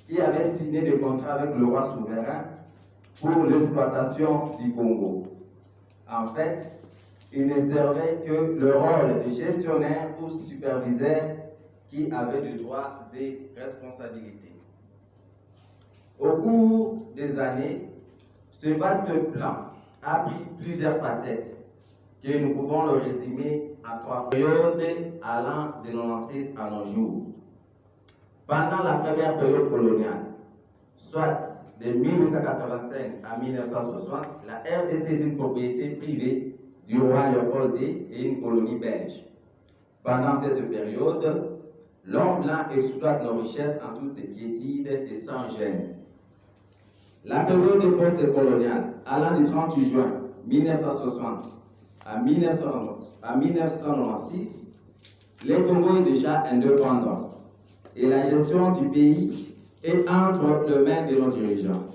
qui avait signé des contrats avec le roi souverain pour l'exploitation du Congo. En fait, il ne servait que le rôle de gestionnaire ou superviseur qui avait de droits et responsabilités. Au cours des années, ce vaste plan a pris plusieurs facettes que nous pouvons le résumer à 3 périodes allant de 97 à nos jours. Pendant la première période coloniale, soit de 1885 à 1960, la RDC est une propriété privée du roi Léopold II et une colonie belge. Pendant cette période, l'homme blanc exploite nos richesses en toute quiétude et sans gêne. La période post-coloniale, allant du 30 juin 1960 à 1996, le Congo est déjà indépendant et la gestion du pays est entre les mains de nos dirigeants.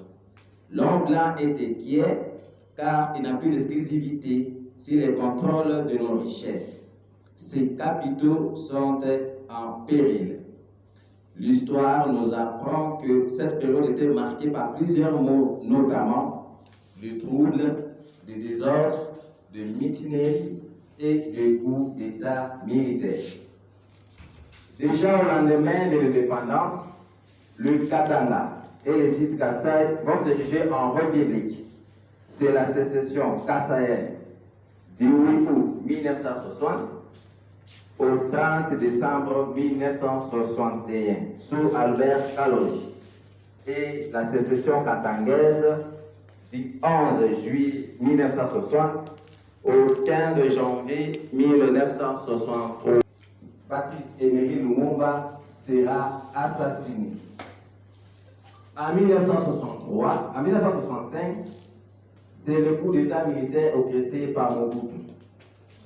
L'homme blanc est inquiet car il n'a plus d'exclusivité sur le contrôle de nos richesses. Ses capitaux sont en péril. L'histoire nous apprend que cette période était marquée par plusieurs maux, notamment le trouble, le désordre, de mutinerie et de coups d'État militaires. Déjà au lendemain de l'indépendance, le Katanga et les sites Kasaï vont s'ériger en république. C'est la sécession kassaïenne du 8 août 1960 au 30 décembre 1961 sous Albert Kaloji et la sécession katangaise du 11 juillet 1960 au 15 janvier 1963. Patrice Emery Lumumba sera assassiné. En 1965, c'est le coup d'État militaire oppressé par Mobutu.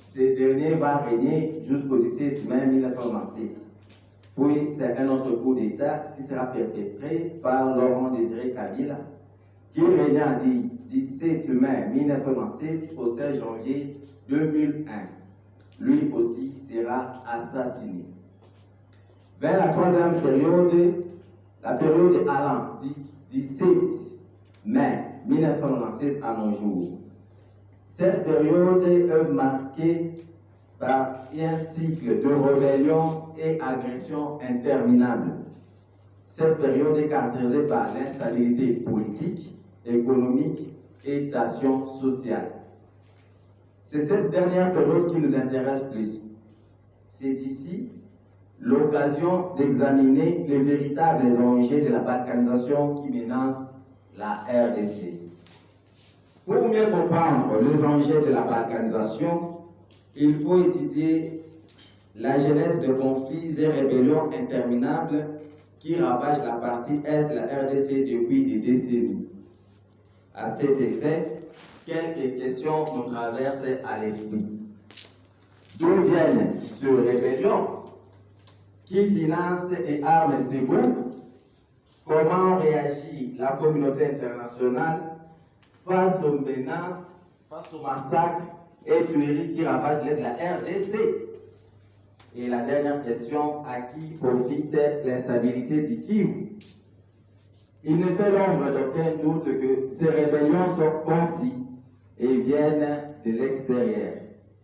Ce dernier va régner jusqu'au 17 mai 1997. Puis c'est un autre coup d'État qui sera perpétré par Laurent Désiré Kabila, qui régna du 17 mai 1997 au 16 janvier 2001. Lui aussi sera assassiné. Vers la troisième période, la période allant du 17 mai 1997 à nos jours. Cette période est marquée par un cycle de rébellion et agression interminables. Cette période est caractérisée par l'instabilité politique, économique et tension sociale. C'est cette dernière période qui nous intéresse plus. C'est ici l'occasion d'examiner les véritables enjeux de la balkanisation qui menacent la RDC. Pour mieux comprendre les enjeux de la balkanisation, il faut étudier la genèse de conflits et rébellions interminables qui ravagent la partie est de la RDC depuis des décennies. À cet effet, quelques questions nous traversent à l'esprit. D'où viennent ces rébellions? Qui finance et arme ces groupes? Comment réagit la communauté internationale face aux menaces, face aux massacres et tueries qui ravagent l'aide de la RDC? Et la dernière question, à qui profite l'instabilité du Kivu? Il ne fait l'ombre d'aucun doute que ces rébellions sont conçues et viennent de l'extérieur.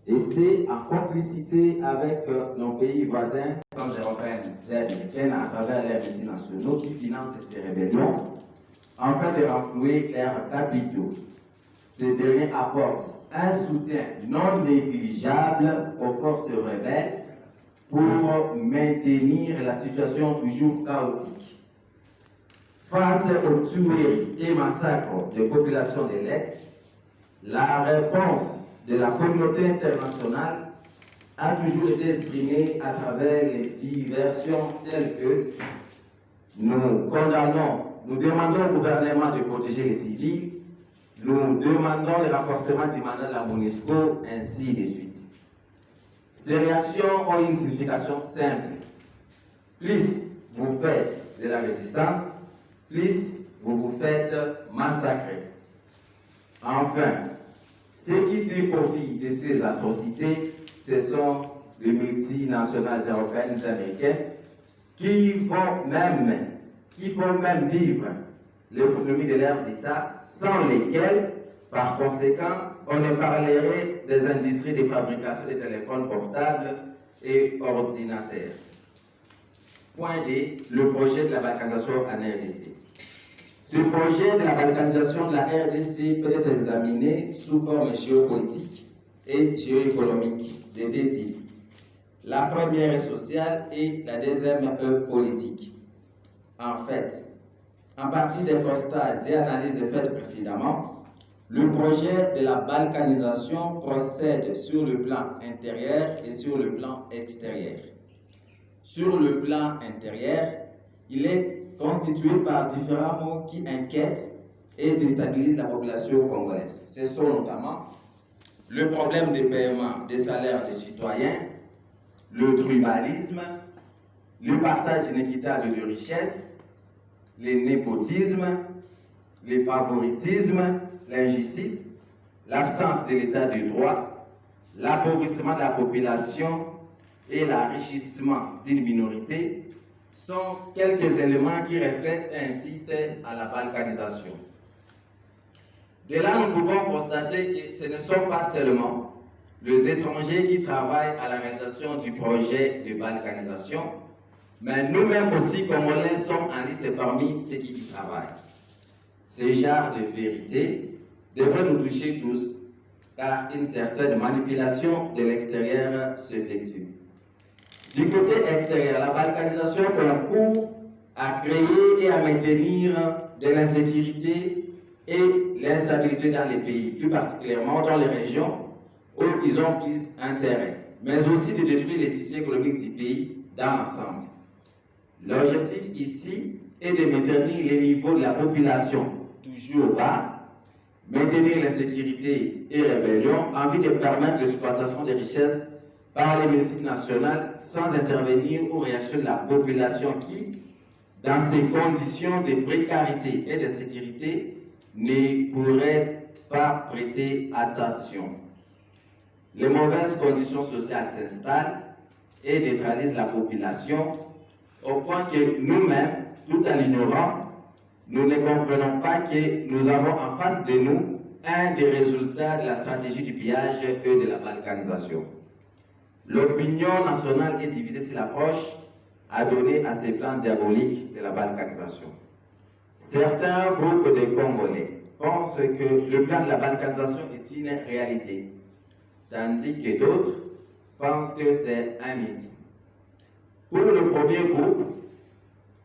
Et c'est en complicité avec nos pays voisins, comme européennes et américaines, à travers les multinationaux qui financent ces rébellions, afin de renflouer leurs capitaux. Ces derniers apportent un soutien non négligeable aux forces rebelles pour maintenir la situation toujours chaotique. Face aux tueries et massacres des populations de l'Est, la réponse de la communauté internationale a toujours été exprimée à travers les diversions telles que nous condamnons, nous demandons au gouvernement de protéger les civils, nous demandons le renforcement du mandat de la MONUSCO, ainsi de suite. Ces réactions ont une signification simple. Plus vous faites de la résistance, plus vous vous faites massacrer. Enfin, ceux qui tirent profit de ces atrocités, ce sont les multinationales européennes et américaines qui vont même qui font même vivre l'économie de leurs États, sans lesquels, par conséquent, on ne parlerait des industries de fabrication de téléphones portables et ordinateurs. Point D, le projet de la balkanisation en RDC. Ce projet de la balkanisation de la RDC peut être examiné sous forme géopolitique et géoéconomique de deux types. La première est sociale et la deuxième est politique. En fait, en partie des constats et analyses faites précédemment, le projet de la balkanisation procède sur le plan intérieur et sur le plan extérieur. Sur le plan intérieur, il est constitué par différents mots qui inquiètent et déstabilisent la population congolaise. Ce sont notamment le problème de paiement des salaires des citoyens, le tribalisme, le partage inéquitable de richesses, le népotisme, le favoritisme, l'injustice, l'absence de l'état de droit, l'appauvrissement de la population et l'enrichissement d'une minorité sont quelques éléments qui reflètent et incitent à la balkanisation. De là, nous pouvons constater que ce ne sont pas seulement les étrangers qui travaillent à la réalisation du projet de balkanisation, mais nous-mêmes aussi, Congolais, sommes en liste parmi ceux qui y travaillent. Ce genre de vérité devrait nous toucher tous, car une certaine manipulation de l'extérieur s'effectue. Du côté extérieur, la balkanisation concourt à créer et à maintenir de l'insécurité et l'instabilité dans les pays, plus particulièrement dans les régions où ils ont plus intérêt, mais aussi de détruire les tissus économiques du pays dans l'ensemble. L'objectif ici est de maintenir les niveaux de la population toujours bas, maintenir l'insécurité et rébellion en vue de permettre l'exploitation des richesses par les multinationales sans intervenir aux réactions de la population qui, dans ces conditions de précarité et de sécurité, ne pourrait pas prêter attention. Les mauvaises conditions sociales s'installent et neutralisent la population au point que nous-mêmes, tout en l'ignorant, nous ne comprenons pas que nous avons en face de nous un des résultats de la stratégie du pillage et de la balkanisation. L'opinion nationale est divisée sur l'approche à donner à ces plans diaboliques de la balkanisation. Certains groupes de Congolais pensent que le plan de la balkanisation est une réalité, tandis que d'autres pensent que c'est un mythe. Pour le premier groupe,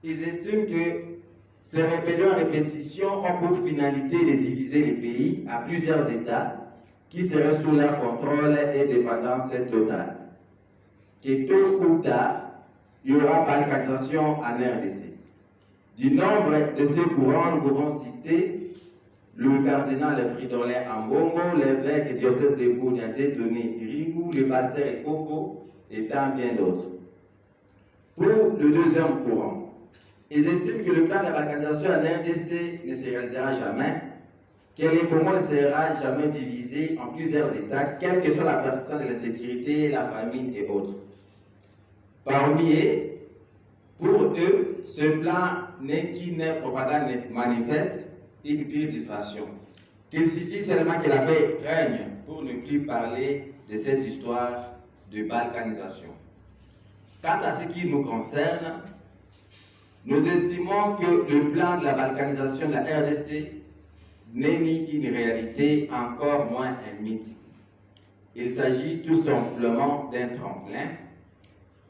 ils estiment que ces rébellions à répétition ont pour finalité de diviser les pays à plusieurs États qui seraient sous leur contrôle et dépendance totale. Que tôt ou tard, il y aura balkanisation en RDC. Du nombre de ces courants, nous pouvons citer le cardinal Fridolin Ambongo, l'évêque du diocèse de Bouniaté, Doné Iringu, le pasteur Ekofo et tant bien d'autres. Pour le deuxième courant, ils estiment que le plan de la balkanisation en RDC ne se réalisera jamais, que le Congo ne sera jamais divisé en plusieurs États, quelle que soit la persistance de la sécurité, la famine et autres. Parmi eux, pour eux, ce plan n'est qu'une propagande manifeste, une pure distraction. Qu'il suffit seulement que la paix règne pour ne plus parler de cette histoire de balkanisation. Quant à ce qui nous concerne, nous estimons que le plan de la balkanisation de la RDC n'est ni une réalité, encore moins un mythe. Il s'agit tout simplement d'un tremplin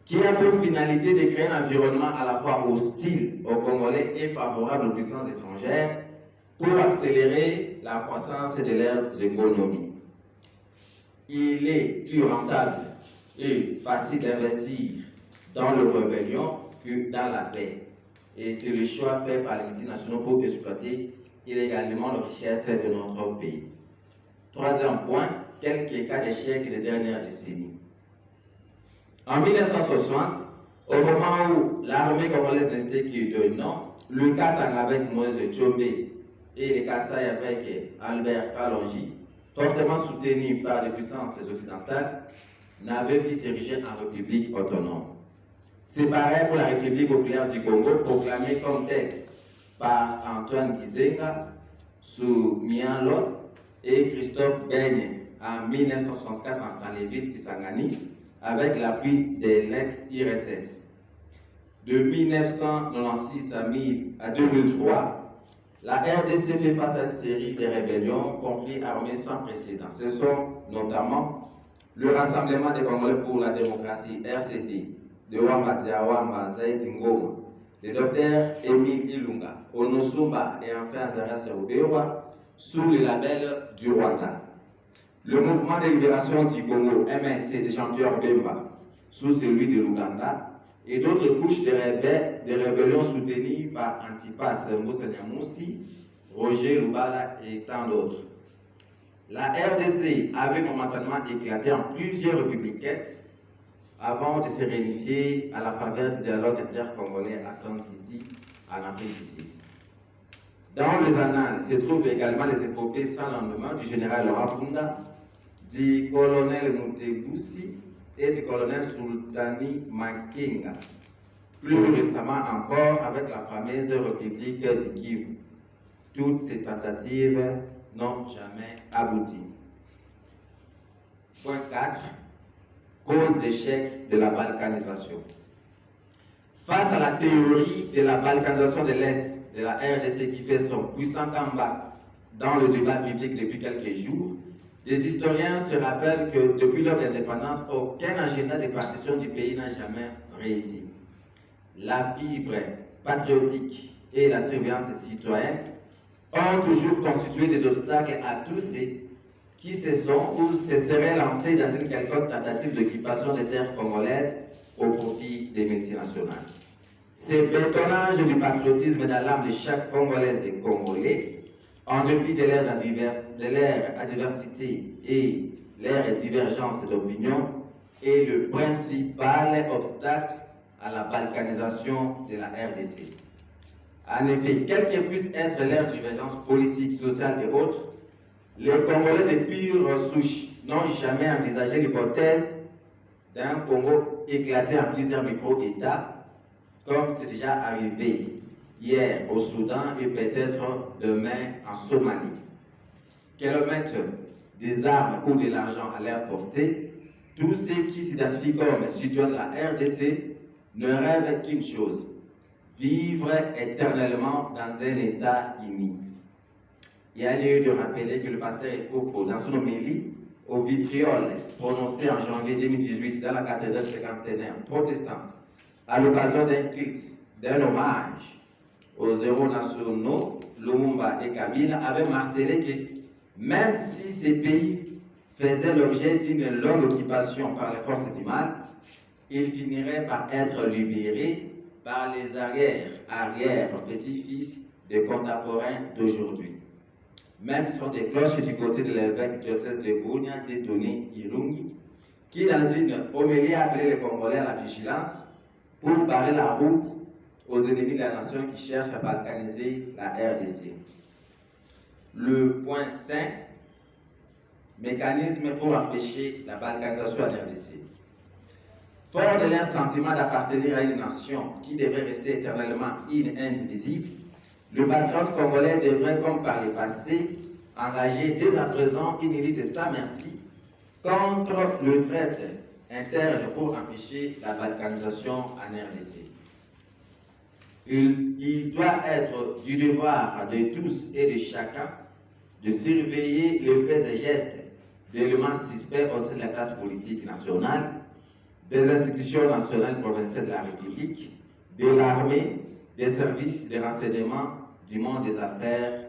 qui a pour finalité de créer un environnement à la fois hostile aux Congolais et favorable aux puissances étrangères pour accélérer la croissance de leurs économies. Il est plus rentable et facile d'investir dans le rébellion que dans la paix. Et c'est le choix fait par les multinationaux pour exploiter illégalement les richesses de notre pays. Troisième point, quelques cas d'échec des dernières décennies. En 1960, au moment où l'armée congolaise n'était que de nom, le Katanga avec Moïse Tchombe et le Kassai avec Albert Kalonji, fortement soutenu par les puissances occidentales, n'avaient pu s'ériger en république autonome. C'est pareil pour la République populaire du Congo, proclamée comme telle par Antoine Gizenga sous Mian Lot et Christophe Beigne en 1964 en Stanleyville, Kisangani, avec l'appui de l'ex-IRSS. De 1996 à 2003, la RDC fait face à une série de rébellions, conflits armés sans précédent. Ce sont notamment le Rassemblement des Congolais pour la démocratie, RCD, de Wamba Tiawamba Zaïd Ngoma, le docteur Émile Ilunga, Onosumba et enfin Zara Serubewa, sous le label du Rwanda. Le mouvement de libération du Congo, MNC de Jean-Pierre Bemba, sous celui de l'Ouganda, et d'autres couches de rébellions soutenues par Antipas Moussanyamousi, Roger Lubala et tant d'autres. La RDC avait momentanément éclaté en plusieurs républiquettes avant de se réunifier à la faveur du dialogue intercongolais à Sun City, en Afrique du Sud. Dans les annales se trouvent également les épopées sans lendemain du général Laurent Kunda, du colonel Mutegoussi et du colonel Sultani Makenga. Plus récemment encore avec la fameuse République du Kivu. Toutes ces tentatives n'ont jamais abouti. Point 4. Cause d'échec de la balkanisation. Face à la théorie de la balkanisation de l'Est de la RDC qui fait son puissant combat dans le débat public depuis quelques jours, des historiens se rappellent que depuis leur indépendance, aucun agenda de partition du pays n'a jamais réussi. La fibre patriotique et la surveillance citoyenne ont toujours constitué des obstacles à tous ceux qui se sont ou se seraient lancés dans une quelconque tentative d'occupation des terres congolaises au profit des multinationales. Ce bétonnage du patriotisme dans l'âme de chaque Congolaise et Congolais, en dépit de leur adversité et leur divergence d'opinion, est le principal obstacle à la balkanisation de la RDC. En effet, quelles que puissent être leurs divergences politiques, sociales et autres, les Congolais de pure souche n'ont jamais envisagé l'hypothèse d'un Congo éclaté en plusieurs micro-États, comme c'est déjà arrivé hier au Soudan et peut-être demain en Somalie. Qu'elles mettent des armes ou de l'argent à leur portée, tous ceux qui s'identifient comme citoyens de la RDC ne rêvent qu'une chose: vivre éternellement dans un État uni. Il y a lieu de rappeler que le pasteur Ekofo, dans son homélie au vitriol prononcé en janvier 2018 dans la cathédrale cinquantenaire protestante, à l'occasion d'un culte, d'un hommage aux héros nationaux, Lumumba et Kabila, avait martelé que même si ces pays faisaient l'objet d'une longue occupation par les forces du mal, ils finiraient par être libérés par les arrière-petits-fils des contemporains d'aujourd'hui. Même son des cloches du côté de l'évêque diocèse de Bunia, Tétoni Irungi, qui dans une homélie a appelé les Congolais à la vigilance pour barrer la route aux ennemis de la nation qui cherchent à balkaniser la RDC. Le point 5, mécanisme pour empêcher la balkanisation à la RDC. Fort de leur sentiment d'appartenir à une nation qui devrait rester éternellement indivisible, le patriote congolais devrait, comme par le passé, engager dès à présent une lutte sans merci contre le traite interne pour empêcher la balkanisation en RDC. Il doit être du devoir de tous et de chacun de surveiller les faits et gestes d'éléments suspects au sein de la classe politique nationale, des institutions nationales provinciales de la République, de l'armée, des services de renseignement, du monde des affaires,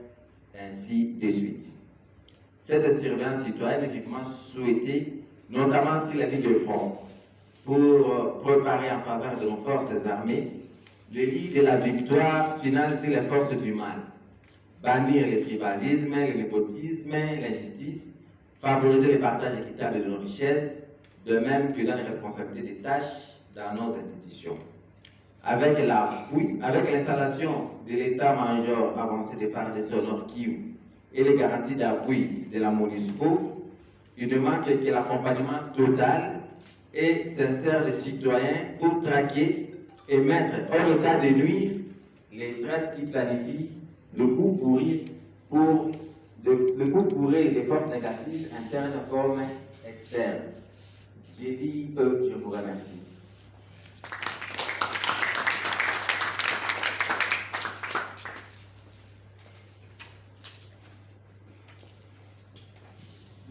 ainsi de suite. Cette surveillance citoyenne est vivement souhaitée, notamment sur la ligne de front, pour préparer en faveur de nos forces armées le lit de la victoire finale sur les forces du mal, bannir le tribalisme, le népotisme, l'injustice, favoriser le partage équitable de nos richesses, de même que dans les responsabilités des tâches dans nos institutions. Avec l'installation de l'état-major avancé des FARDC au Nord Kivu et les garanties d'appui de la MONUSCO, il ne manque que l'accompagnement total et s'insère les citoyens pour traquer et mettre hors état de nuire les traites qui planifient le coup pourri des forces négatives internes comme externes. J'ai dit je vous remercie.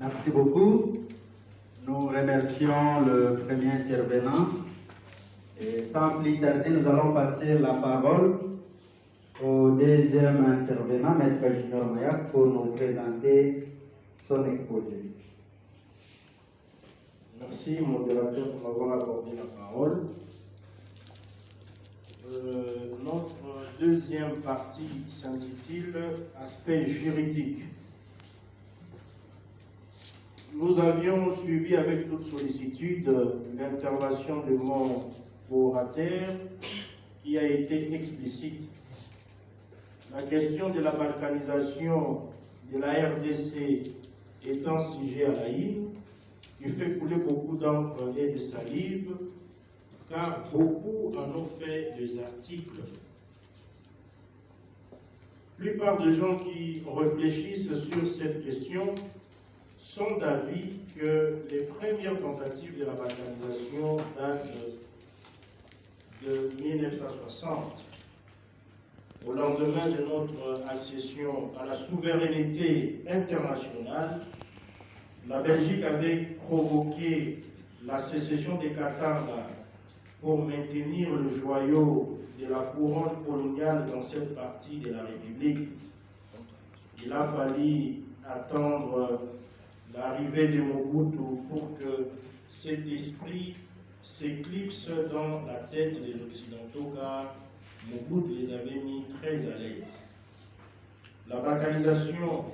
Merci beaucoup. Nous remercions le premier intervenant. Et sans plus tarder, nous allons passer la parole au deuxième intervenant, Maître Junior Mayak, pour nous présenter son exposé. Merci, modérateur, pour m'avoir accordé la parole. Notre deuxième partie s'intitule « Aspect juridique ». Nous avions suivi avec toute sollicitude l'intervention de mon orateur qui a été explicite. La question de la balkanisation de la RDC étant sujet à la haine, il fait couler beaucoup d'encre et de salive, car beaucoup en ont fait des articles. La plupart des gens qui réfléchissent sur cette question sont d'avis que les premières tentatives de la balkanisation datent de 1960. Au lendemain de notre accession à la souveraineté internationale, la Belgique avait provoqué la sécession des Katanga pour maintenir le joyau de la couronne coloniale dans cette partie de la République. Il a fallu attendre l'arrivée de Mobutu pour que cet esprit s'éclipse dans la tête des Occidentaux, car Mobutu les avait mis très à l'aise. La balkanisation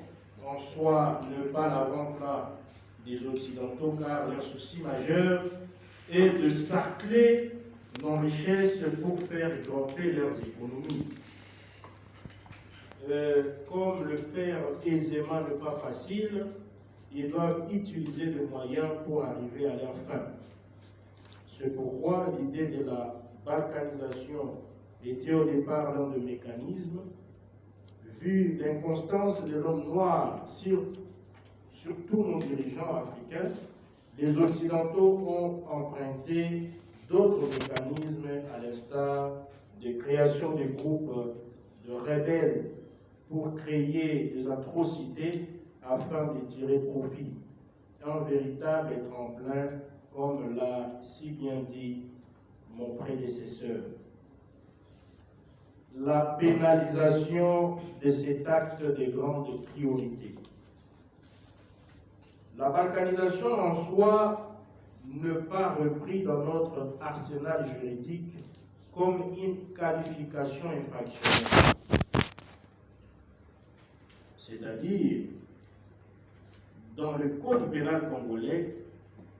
en soi n'est pas l'avant-plan des Occidentaux, car leur souci majeur est de sarcler nos richesses pour faire grimper leurs économies. Comme le faire aisément n'est pas facile, ils doivent utiliser des moyens pour arriver à leur fin. C'est pourquoi l'idée de la balkanisation était au départ l'un des mécanismes. Vu l'inconstance de l'homme noir sur tous nos dirigeants africains, les Occidentaux ont emprunté d'autres mécanismes à l'instar de création de groupes de rebelles pour créer des atrocités afin de tirer profit. Un véritable tremplin, comme l'a si bien dit mon prédécesseur. La pénalisation de cet acte de grande priorité. La balkanisation en soi n'est pas reprise dans notre arsenal juridique comme une qualification infractionnelle. C'est-à-dire, dans le code pénal congolais,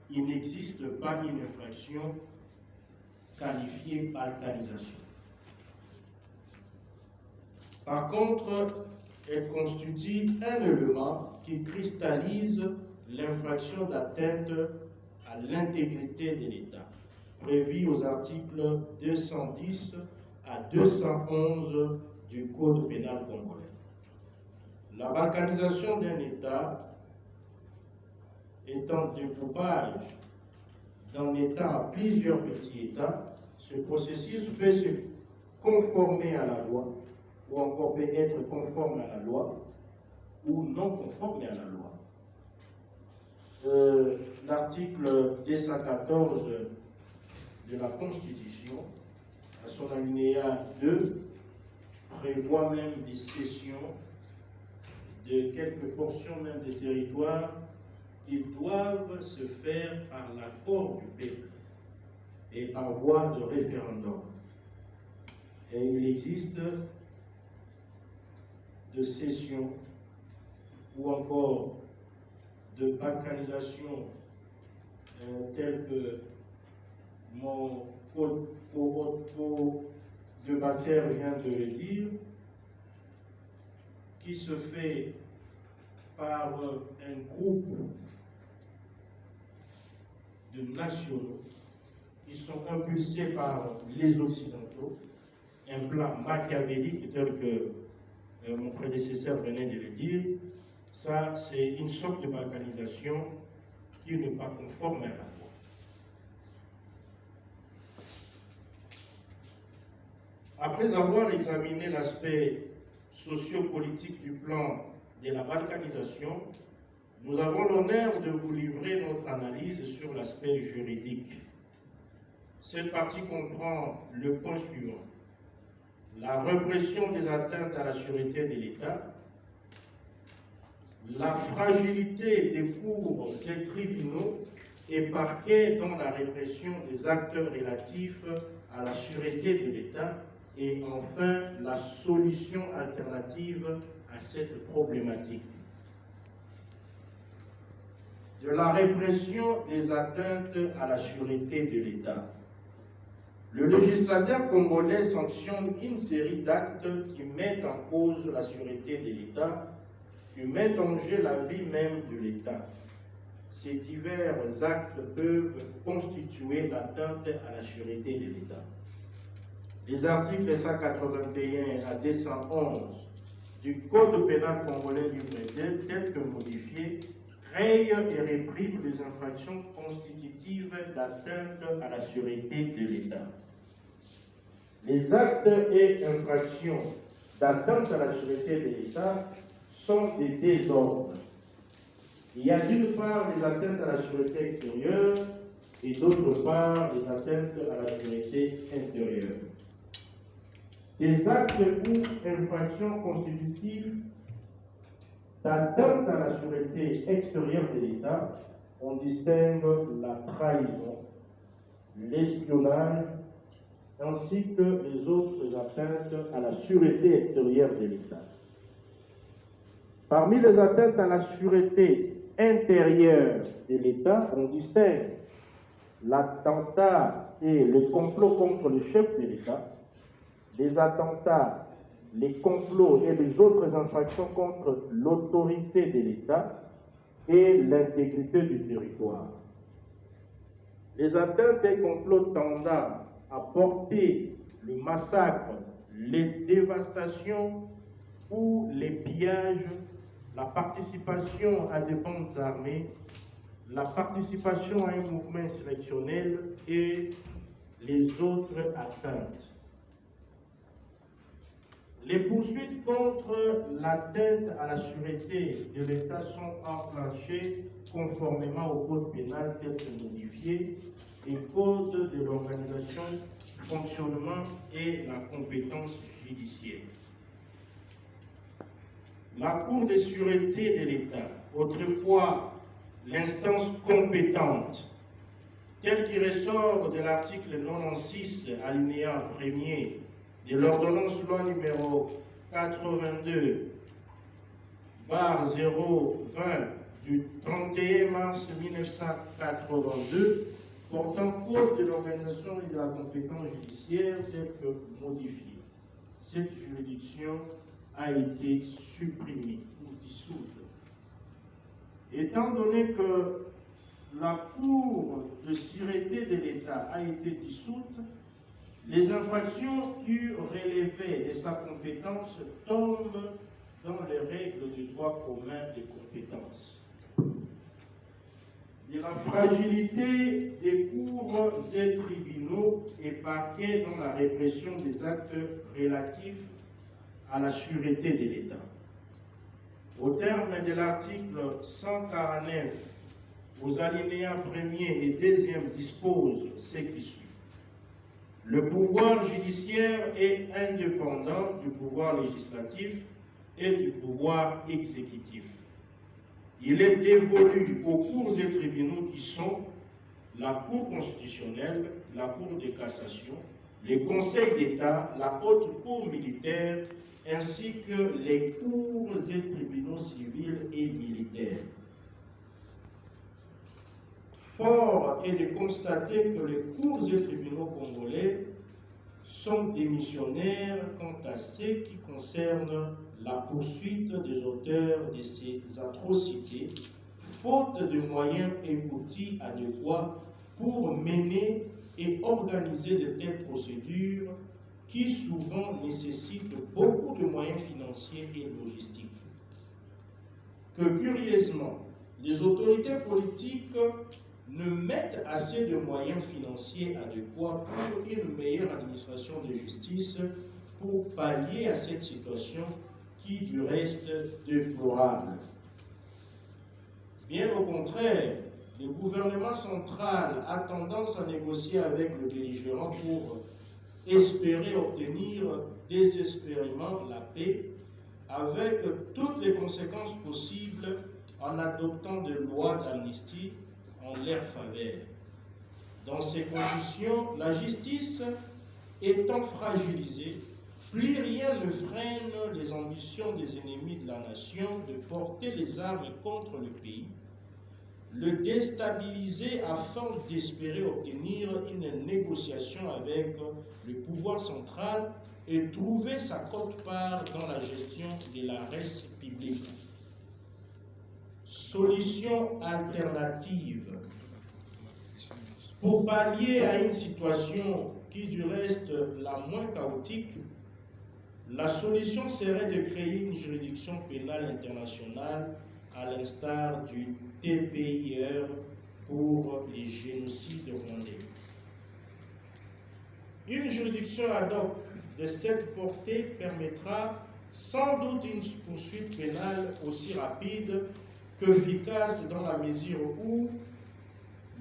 il n'existe pas une infraction qualifiée balkanisation. Par contre, elle constitue un élément qui cristallise l'infraction d'atteinte à l'intégrité de l'État, prévue aux articles 210 à 211 du Code pénal congolais. La balkanisation d'un État étant découpage d'un État à plusieurs petits États, ce processus peut se conformer à la loi, ou encore peut être conforme à la loi, ou non conforme à la loi. L'article 214 de la Constitution, à son alinéa 2, prévoit même des cessions de quelques portions même des territoires qui doivent se faire par l'accord du peuple et par voie de référendum. Et il existe de cession ou encore de balkanisation telle que mon co-débatteur vient de le dire, qui se fait par un groupe de nationaux qui sont impulsés par les Occidentaux, un plan machiavélique tel que mon prédécesseur venait de le dire. Ça, c'est une sorte de balkanisation qui n'est pas conforme à la loi. Après avoir examiné l'aspect sociopolitique du plan de la balkanisation, nous avons l'honneur de vous livrer notre analyse sur l'aspect juridique. Cette partie comprend le point suivant: la répression des atteintes à la sûreté de l'État, la fragilité des cours et tribunaux et parquets dans la répression des acteurs relatifs à la sûreté de l'État, et enfin la solution alternative à cette problématique. De la répression des atteintes à la sûreté de l'État. Le législateur congolais sanctionne une série d'actes qui mettent en cause la sûreté de l'État, qui mettent en jeu la vie même de l'État. Ces divers actes peuvent constituer l'atteinte à la sûreté de l'État. Les articles 181 à 211 du Code pénal congolais livre 2, tels que modifiés, créent et répriment les infractions constitutives d'atteinte à la sûreté de l'État. Les actes et infractions d'atteinte à la sûreté de l'État sont des désordres. Il y a d'une part les atteintes à la sûreté extérieure et d'autre part les atteintes à la sûreté intérieure. Des actes ou infractions constitutives d'atteinte à la sûreté extérieure de l'État, on distingue la trahison, l'espionnage, ainsi que les autres atteintes à la sûreté extérieure de l'État. Parmi les atteintes à la sûreté intérieure de l'État, on distingue l'attentat et le complot contre le chef de l'État, les attentats, les complots et les autres infractions contre l'autorité de l'État et l'intégrité du territoire. Les atteintes et complots tendant à porter le massacre, les dévastations ou les pillages, la participation à des bandes armées, la participation à un mouvement insurrectionnel et les autres atteintes. Les poursuites contre l'atteinte à la sûreté de l'État sont enclenchées conformément au code pénal tel que modifié et code de l'organisation, fonctionnement et la compétence judiciaire. La Cour de sûreté de l'État, autrefois l'instance compétente, telle qu'il ressort de l'article 96 alinéa 1er de l'ordonnance loi numéro 82/020 du 31 mars 1982 portant code de l'organisation et de la compétence judiciaire telle que modifiée. Cette juridiction a été supprimée ou dissoute. Étant donné que la Cour de sûreté de l'État a été dissoute, les infractions qui relevaient de sa compétence tombent dans les règles du droit commun des compétences. De la fragilité des cours et tribunaux et parquets dans la répression des actes relatifs à la sûreté de l'État. Au terme de l'article 149, aux alinéas 1er et 2e dispose ce qui suit. Le pouvoir judiciaire est indépendant du pouvoir législatif et du pouvoir exécutif. Il est dévolu aux cours et tribunaux qui sont la Cour constitutionnelle, la Cour de cassation, les conseils d'État, la haute cour militaire, ainsi que les cours et tribunaux civils et militaires. Fort est de constater que les cours et tribunaux congolais sont démissionnaires quant à ce qui concerne la poursuite des auteurs de ces atrocités, faute de moyens et outils adéquats pour mener et organiser de telles procédures qui souvent nécessitent beaucoup de moyens financiers et logistiques. Que curieusement, les autorités politiques ne mettent assez de moyens financiers adéquats pour une meilleure administration de justice pour pallier à cette situation qui, du reste, est déplorable. Bien au contraire, le gouvernement central a tendance à négocier avec le belligérant pour espérer obtenir désespérément la paix, avec toutes les conséquences possibles en adoptant des lois d'amnistie en leur faveur. Dans ces conditions, la justice étant fragilisée, plus rien ne freine les ambitions des ennemis de la nation de porter les armes contre le pays, le déstabiliser afin d'espérer obtenir une négociation avec le pouvoir central et trouver sa quote-part dans la gestion de la res publique. Solution alternative. Pour pallier à une situation qui du reste la moins chaotique, la solution serait de créer une juridiction pénale internationale à l'instar du TPIR pour les génocides rwandais. Une juridiction ad hoc de cette portée permettra sans doute une poursuite pénale aussi rapide qu'efficace dans la mesure où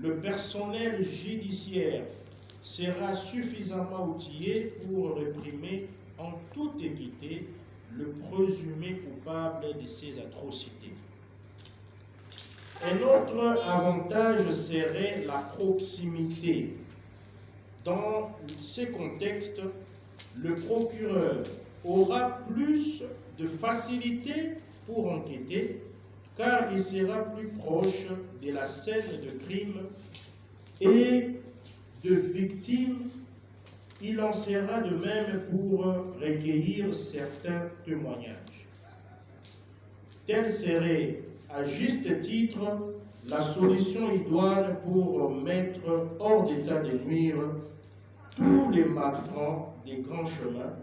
le personnel judiciaire sera suffisamment outillé pour réprimer en toute équité le présumé coupable de ces atrocités. Un autre avantage serait la proximité. Dans ces contextes, le procureur aura plus de facilité pour enquêter car il sera plus proche de la scène de crime et de victimes. Il en sera de même pour recueillir certains témoignages. Telle serait, à juste titre, la solution idoine pour mettre hors d'état de nuire tous les malfrats des grands chemins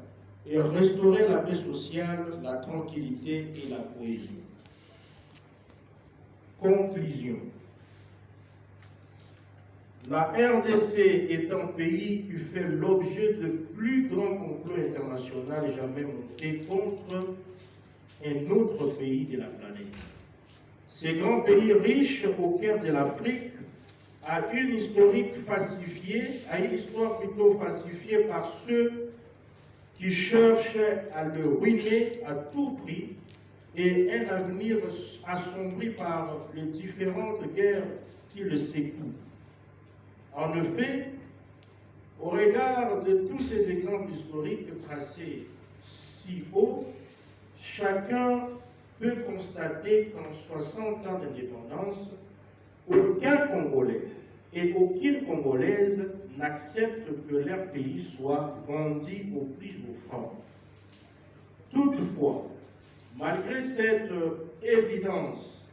et restaurer la paix sociale, la tranquillité et la cohésion. Conclusion. La RDC est un pays qui fait l'objet de plus grands complots internationaux jamais montés contre un autre pays de la planète. Ces grands pays riches au cœur de l'Afrique a une histoire plutôt falsifiée par ceux qui cherchent à le ruiner à tout prix et un avenir assombri par les différentes guerres qui le secouent. En effet, au regard de tous ces exemples historiques tracés si haut, chacun peut constater qu'en 60 ans d'indépendance, aucun Congolais et aucune Congolaise n'acceptent que leur pays soit vendu au prix offrant. Toutefois, malgré cette évidence,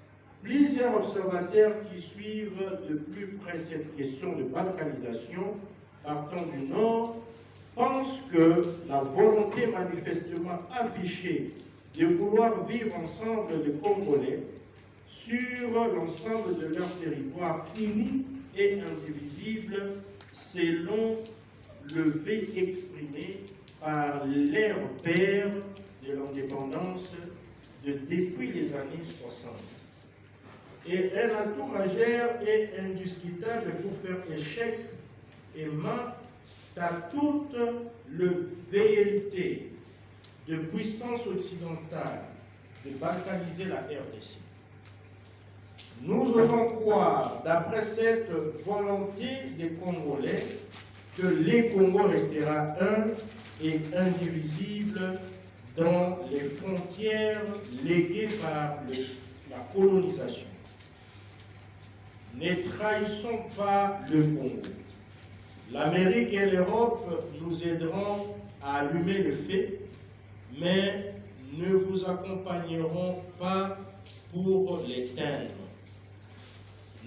plusieurs observateurs qui suivent de plus près cette question de balkanisation partant du Nord pensent que la volonté manifestement affichée de vouloir vivre ensemble les Congolais sur l'ensemble de leur territoire uni et indivisible selon le vœu exprimé par leurs pères de l'indépendance depuis les années 60. Et un atout majeur et indiscutable pour faire échec et mat à toute la velléité de puissance occidentale de balkaniser la RDC. Nous osons croire, d'après cette volonté des Congolais, que les Congo restera un et indivisible dans les frontières léguées par la colonisation. Ne trahissons pas le Congo. L'Amérique et l'Europe nous aideront à allumer le feu, mais ne vous accompagneront pas pour l'éteindre.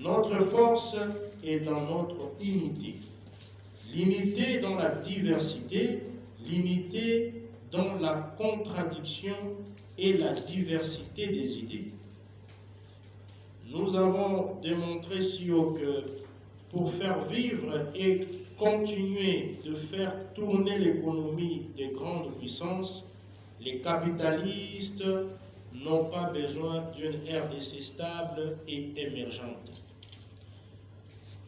Notre force est dans notre unité. L'unité dans la diversité, l'unité dans la contradiction et la diversité des idées. Nous avons démontré si haut que pour faire vivre et continuer de faire tourner l'économie des grandes puissances, les capitalistes n'ont pas besoin d'une RDC stable et émergente.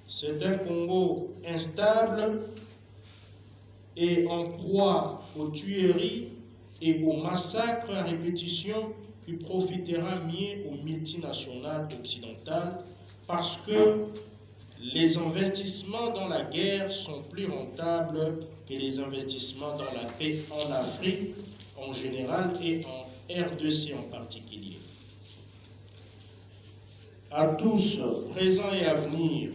C'est un Congo instable et en proie aux tueries et aux massacres à répétition qui profitera mieux aux multinationales occidentales parce que les investissements dans la guerre sont plus rentables que les investissements dans la paix en Afrique en général et en RDC en particulier. À tous, présents et à venir,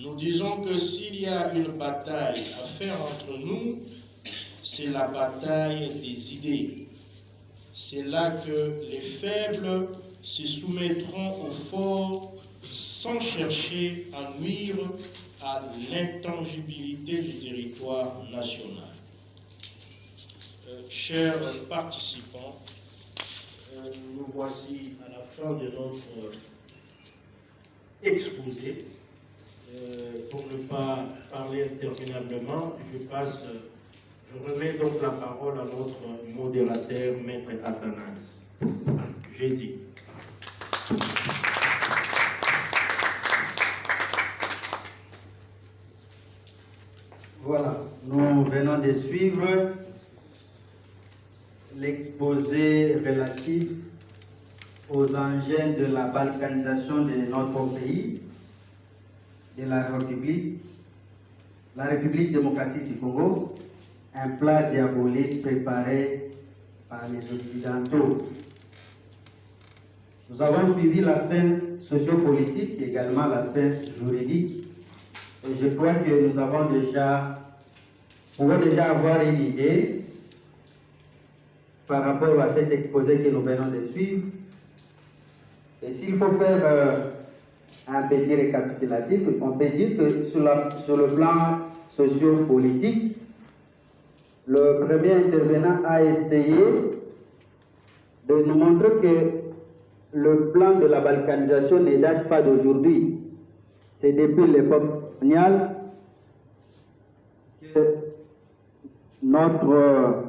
nous disons que s'il y a une bataille à faire entre nous, c'est la bataille des idées. C'est là que les faibles se soumettront aux forts sans chercher à nuire à l'intangibilité du territoire national. Chers participants, nous voici à la fin de notre exposé. Pour ne pas parler interminablement, je remets donc la parole à notre modérateur, Maître Athanase. J'ai dit. Voilà, nous venons de suivre l'exposé relatif aux engins de la balkanisation de notre pays, de la République démocratique du Congo, un plat diabolique préparé par les Occidentaux. Nous avons suivi l'aspect sociopolitique, également l'aspect juridique, et je crois que nous pouvons déjà avoir une idée par rapport à cet exposé que nous venons de suivre. Et s'il faut faire un petit récapitulatif, on peut dire que sur le plan sociopolitique, le premier intervenant a essayé de nous montrer que le plan de la balkanisation ne date pas d'aujourd'hui. C'est depuis l'époque coloniale que notre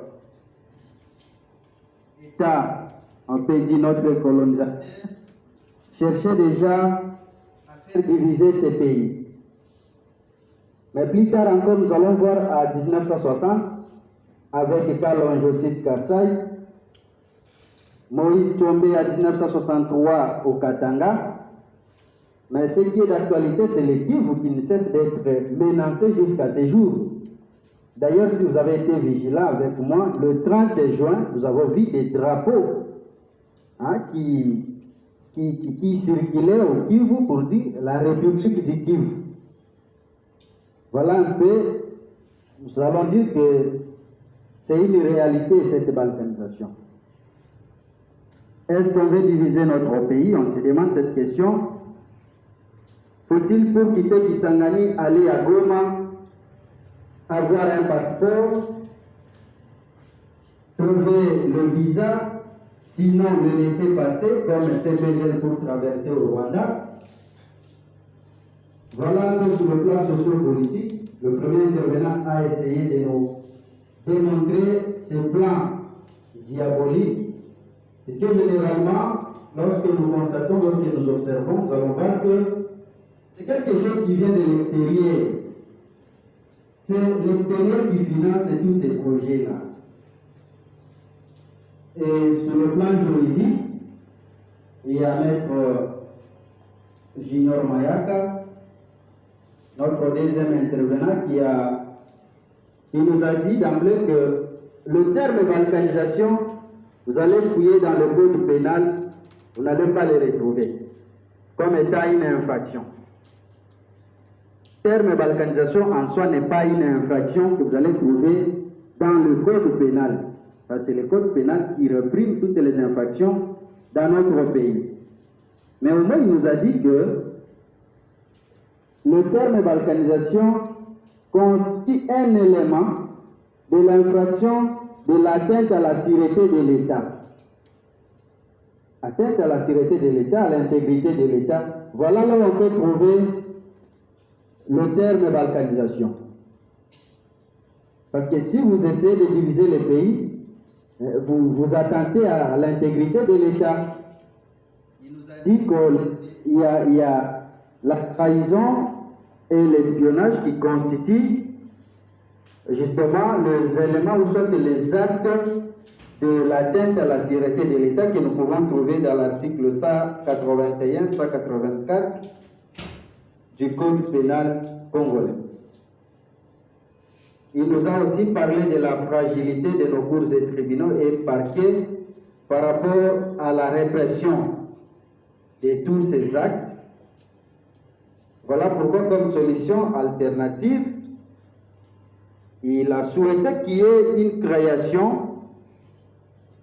État, on peut dire notre colonisateur, cherchait déjà à faire diviser ces pays. Mais plus tard encore, nous allons voir à 1960, avec Kalon Joseph Kassai, Moïse Tshombe à 1963 au Katanga. Mais ce qui est d'actualité, c'est le Kivu qui ne cesse d'être menacé jusqu'à ce jour. D'ailleurs, si vous avez été vigilant avec moi, le 30 juin, nous avons vu des drapeaux qui circulaient au Kivu pour dire la République du Kivu. Voilà un peu, nous allons dire que c'est une réalité cette balkanisation. Est-ce qu'on veut diviser notre pays? On se demande cette question. Faut-il pour quitter Kisangani aller à Goma, avoir un passeport, trouver le visa, sinon le laisser passer comme CPG pour traverser au Rwanda? Voilà un peu sur le plan sociopolitique. Le premier intervenant a essayé de nous démontrer ce plan diabolique, puisque généralement, lorsque nous constatons, lorsque nous observons, nous allons voir que c'est quelque chose qui vient de l'extérieur. C'est l'extérieur qui finance tous ces projets-là. Et sur le plan juridique, il y a Maître Junior Mayaka, notre deuxième intervenant, qui nous a dit d'emblée que le terme balkanisation, vous allez fouiller dans le code pénal, vous n'allez pas le retrouver comme étant une infraction. Le terme balkanisation en soi n'est pas une infraction que vous allez trouver dans le code pénal. Parce que c'est le code pénal qui réprime toutes les infractions dans notre pays. Mais au moins, il nous a dit que le terme balkanisation constitue un élément de l'infraction de l'atteinte à la sûreté de l'État. Atteinte à la sûreté de l'État, à l'intégrité de l'État. Voilà là où on peut trouver le terme balkanisation. Parce que si vous essayez de diviser les pays, vous attentez à l'intégrité de l'État. Il nous a dit qu'il y a la trahison et l'espionnage qui constituent justement les éléments ou soit les actes de l'atteinte à la sûreté de l'État que nous pouvons trouver dans l'article 181, 184 du Code pénal congolais. Il nous a aussi parlé de la fragilité de nos cours et tribunaux et parquets par rapport à la répression de tous ces actes. Voilà pourquoi, comme solution alternative, il a souhaité qu'il y ait une création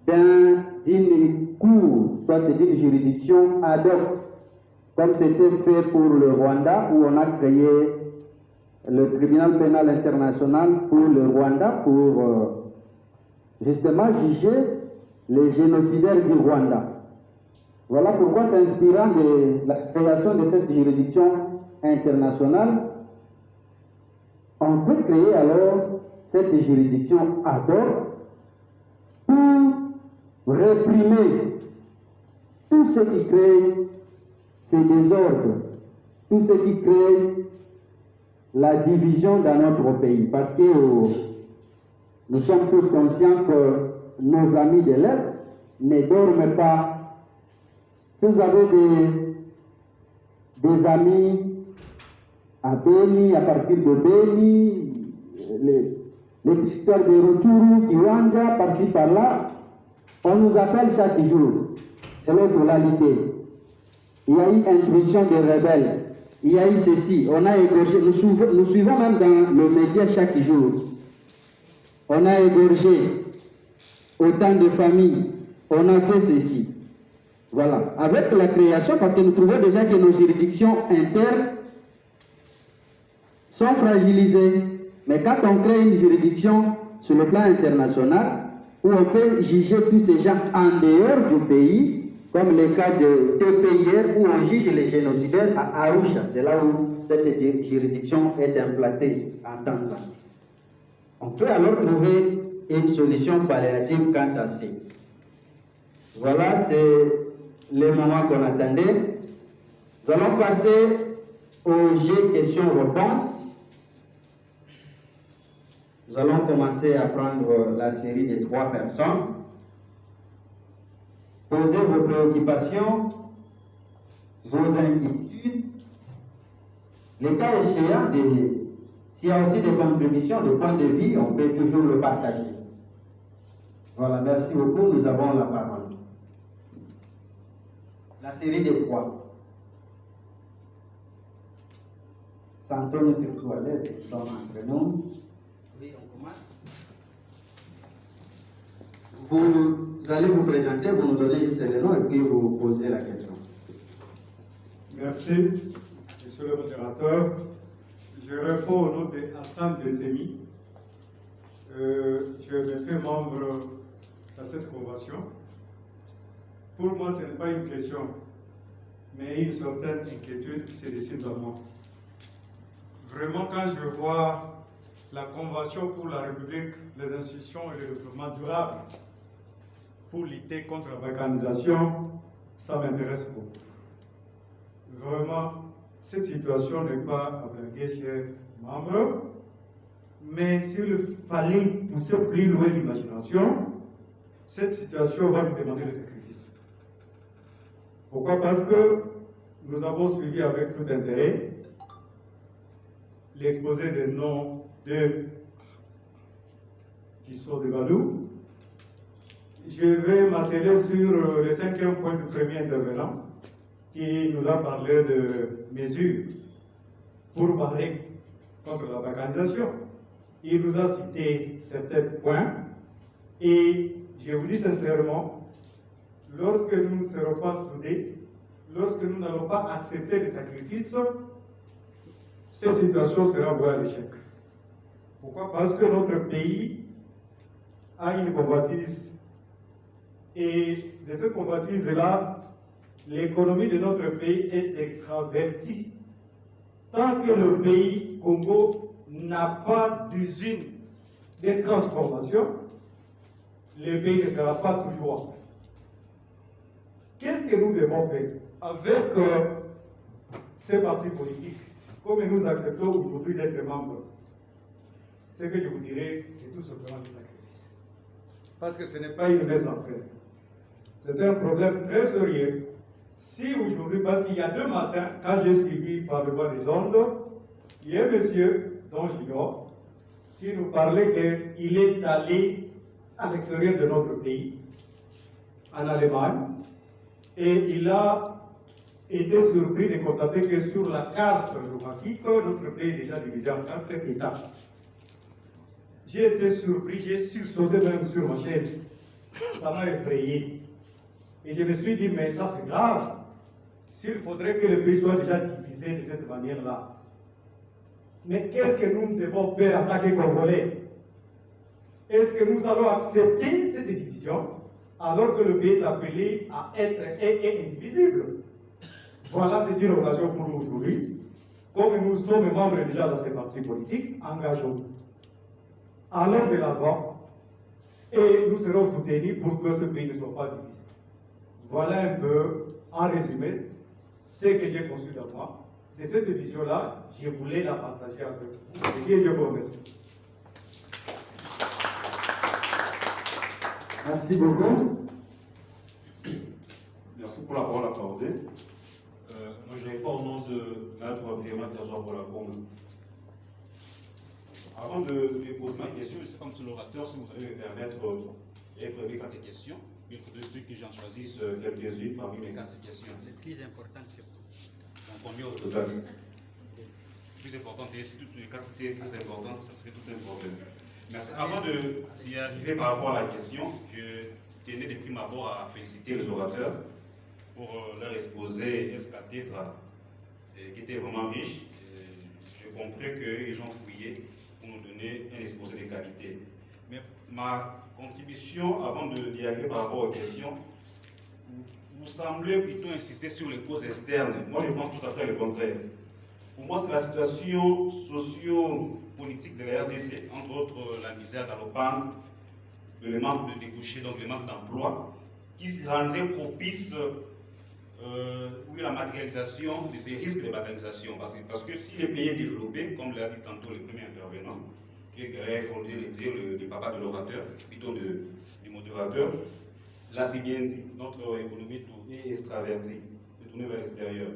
d'une cour, soit d'une juridiction ad hoc, comme c'était fait pour le Rwanda, où on a créé le tribunal pénal international pour le Rwanda, pour justement juger les génocidaires du Rwanda. Voilà pourquoi, s'inspirant de la création de cette juridiction internationale, on peut créer alors cette juridiction ad hoc pour réprimer tout ce qui crée ces désordres, tout ce qui crée la division dans notre pays. Parce que nous sommes tous conscients que nos amis de l'Est ne dorment pas. Si vous avez des amis à Beni, à partir de Beni, les territoires de Rutshuru, Kiwanja, par-ci par-là, on nous appelle chaque jour. C'est notre réalité. Il y a eu intrusion des rebelles. Il y a eu ceci. On a égorgé. Nous suivons même dans le média chaque jour. On a égorgé autant de familles. On a fait ceci. Voilà. Avec la création, parce que nous trouvons déjà que nos juridictions internes sont fragilisées. Mais quand on crée une juridiction sur le plan international, où on peut juger tous ces gens en dehors du pays, comme le cas de TPIR, où on juge les génocidaires à Arusha, c'est là où cette juridiction est implantée en Tanzanie. On peut alors trouver une solution palliative quant à ça. Voilà, c'est le moment qu'on attendait. Nous allons passer au jeu questions-réponses. Nous allons commencer à prendre la série de 3 personnes. Posez vos préoccupations, vos inquiétudes. Le cas échéant, s'il y a aussi des contributions, de points de vue, on peut toujours le partager. Voilà, merci beaucoup, nous avons la parole. La série de 3. Sentons-nous surtout à l'aise, nous sommes entre nous. Oui, on commence. Vous allez vous présenter, vous nous donnez juste le nom et puis vous posez la question. Merci, monsieur le modérateur. Je réponds au nom de Hassan Bessemi. Je me fais membre de cette convention. Pour moi, ce n'est pas une question, mais une certaine inquiétude qui se dessine dans moi. Vraiment, quand je vois la Convention pour la République, les institutions et le développement durable pour lutter contre la balkanisation, ça m'intéresse beaucoup. Vraiment, cette situation n'est pas à blaguer, chers membres, mais s'il fallait pousser plus loin l'imagination, cette situation va nous demander des sacrifices. Pourquoi? Parce que nous avons suivi avec tout intérêt l'exposé des noms qui sont devant nous. Je vais m'atteler sur le 5e point du premier intervenant qui nous a parlé de mesures pour barrer contre la balkanisation. Il nous a cité certains points et je vous dis sincèrement, lorsque nous ne serons pas soudés, lorsque nous n'allons pas accepter les sacrifices, cette situation sera vouée à l'échec. Pourquoi? Parce que notre pays a une convoitise. Et de cette convoitise-là, l'économie de notre pays est extravertie. Tant que le pays Congo n'a pas d'usine de transformation, le pays ne sera pas toujours en paix. Qu'est-ce que nous devons faire avec ces partis politiques, comme nous acceptons aujourd'hui d'être membres? Ce que je vous dirais, c'est tout simplement des sacrifices. Parce que ce n'est pas une messe en fait. C'est un problème très sérieux. Si aujourd'hui, parce qu'il y a 2 matins, quand j'ai suivi par le bas des ondes, il y a un monsieur dont j'ignore, qui nous parlait qu'il est allé à l'extérieur de notre pays, en Allemagne, et il a été surpris de constater que sur la carte géographique, notre pays est déjà divisé en 4 États. J'ai été surpris, j'ai sursauté même sur ma chaise. Ça m'a effrayé. Et je me suis dit, mais ça c'est grave. S'il faudrait que le pays soit déjà divisé de cette manière-là. Mais qu'est-ce que nous devons faire en tant que Congolais? Est-ce que nous allons accepter cette division alors que le pays est appelé à être indivisible? Voilà, c'est une occasion pour nous aujourd'hui. Comme nous sommes membres déjà de ces partis politiques, engageons-nous. Allons de l'avant et nous serons soutenus pour que ce pays ne soit pas divisé. Voilà un peu, en résumé, ce que j'ai conçu de moi. De cette vision-là, je voulais la partager avec vous. Et je vous remercie. Merci beaucoup. Merci pour la parole accordée. Moi, je réponds au nom de Maître Firmin Terzois pour la Congo. Avant de lui poser ma question, je ne sais pas, monsieur l'orateur, si vous allez me permettre d'élever 4 questions. Il faudrait que j'en choisisse quelques-unes parmi mes 4 questions. Les plus importantes surtout. Donc, combien au total? Les plus importantes, et si toutes les 4 étaient très importantes, ça serait tout un problème. Merci. Avant d'y arriver par rapport à la question, je tenais de prime abord à féliciter les orateurs pour leur exposé ex-cathédre qui était vraiment riche. J'ai compris qu'ils ont fouillé pour nous donner un exposé de qualité. Mais ma contribution, avant d'y arriver par rapport aux questions, vous semblez plutôt insister sur les causes externes. Moi, je pense tout à fait le contraire. Pour moi, c'est la situation socio-politique de la RDC, entre autres la misère galopante, le manque de débouchés, donc le manque d'emploi, qui rendrait propice la matérialisation de ces risques de balkanisation. Parce que si le pays est développé, comme l'a dit tantôt le premier intervenant, qui est fondé le dire le papa de l'orateur, plutôt du modérateur, là c'est bien dit, notre économie est extravertie, est tournée vers l'extérieur.